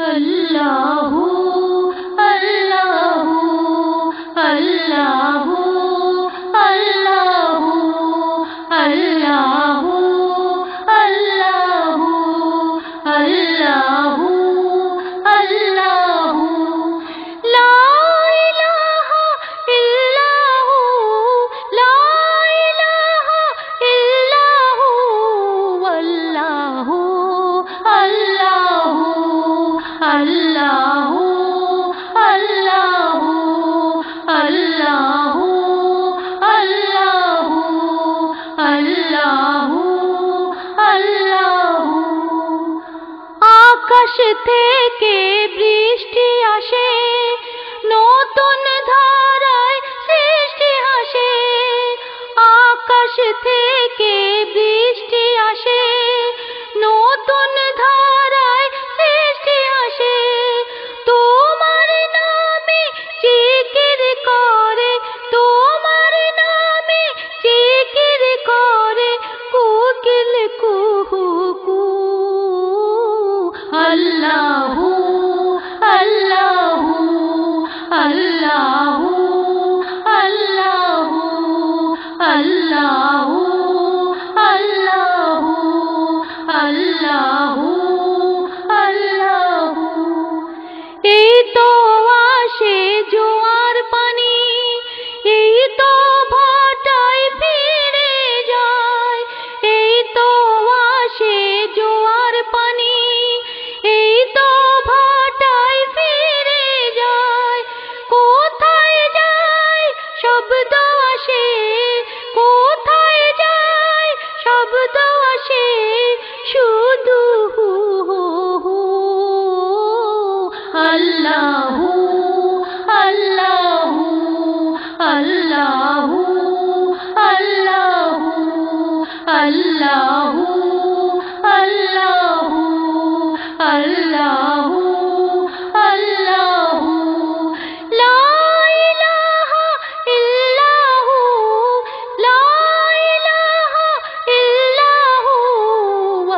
अल्लाहु अल्लाहु अल्लाहु अल्लाहु अल्लाहु अल्लाहु अल्लाहु अल्लाहु ला इलाहा इल्लाहु ला इलाहा इल्लाहु अल्लाहु अल्लाहु अल्लाहु अल्लाहु अल्लाहु अल्लाहु अल्लाहु अल्लाहु आकाश থেকে বৃষ্টি আসে নতুন ধারায় সৃষ্টি আসে আকাশ থেকে বৃষ্টি আসে নতুন ধারায় সৃষ্টি আসে তোমার নামে জিকির করে তোমার নামে জিকির করে কোকিল কুহু কু अल्लाहु अल्लाहु अल्लाहु अल्लाहु अल्लाहु अल्लाहु अल्लाहु अल्लाहु এই তো আসে জোয়ার পানি এই তো ভাটায় ফিরে যায় এই তো আসে জোয়ার পানি এই তো ভাটায় ফিরে যায় কোথায় যায় শব্দ আসে কোথায় যায় শব্দ আসে শুধু আল্লাহু আল্লাহু আল্লাহু আল্লাহু আল্লাহু আল্লাহু अल्लाहु अल्लाहु ला इलाहा इल्लाहु ला इलाहा इल्लाहु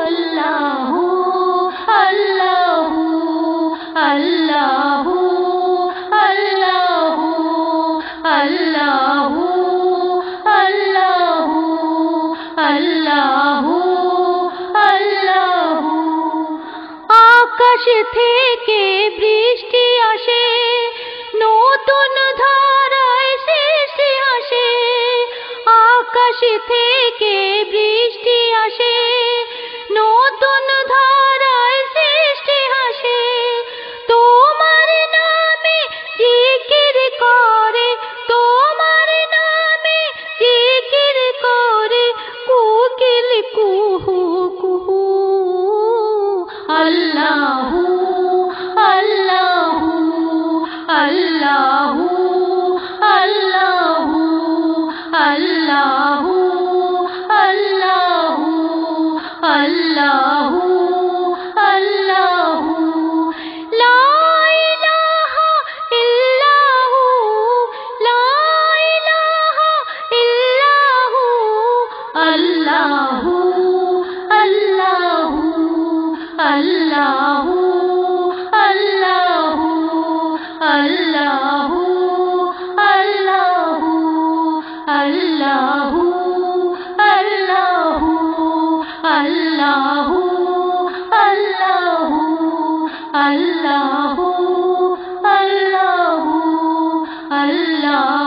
अल्लाहु अल्लाहु अल्लाहु अल्लाहु अल्लाहु अल्लाहु अल्लाहु अल्लाहु आकाश থেকে বৃষ্টি আসে নতুন ধারায় সৃষ্টি আসে আকাশ থেকে বৃষ্টি আসে নতুন ধারায় সৃষ্টি আসে তোমার নামে জিকির করে তোমার নামে জিকির করে কোকিল কুহু কুহু अल्लाहु अल्लाहु अल्लाहु अल्लाहु अल्लाहु अल्लाहु अल्लाहु अल्लाहु ला इलाहा इल्लाहु ला इलाहा इल्लाहु अल्लाहु अल्लाहु अल्लाहु अल्लाहु अल्लाहु अल्लाहु अल्लाहु अल्लाहु अल्लाहु अल्लाहु अल्लाहु अल्लाहु अल्लाहु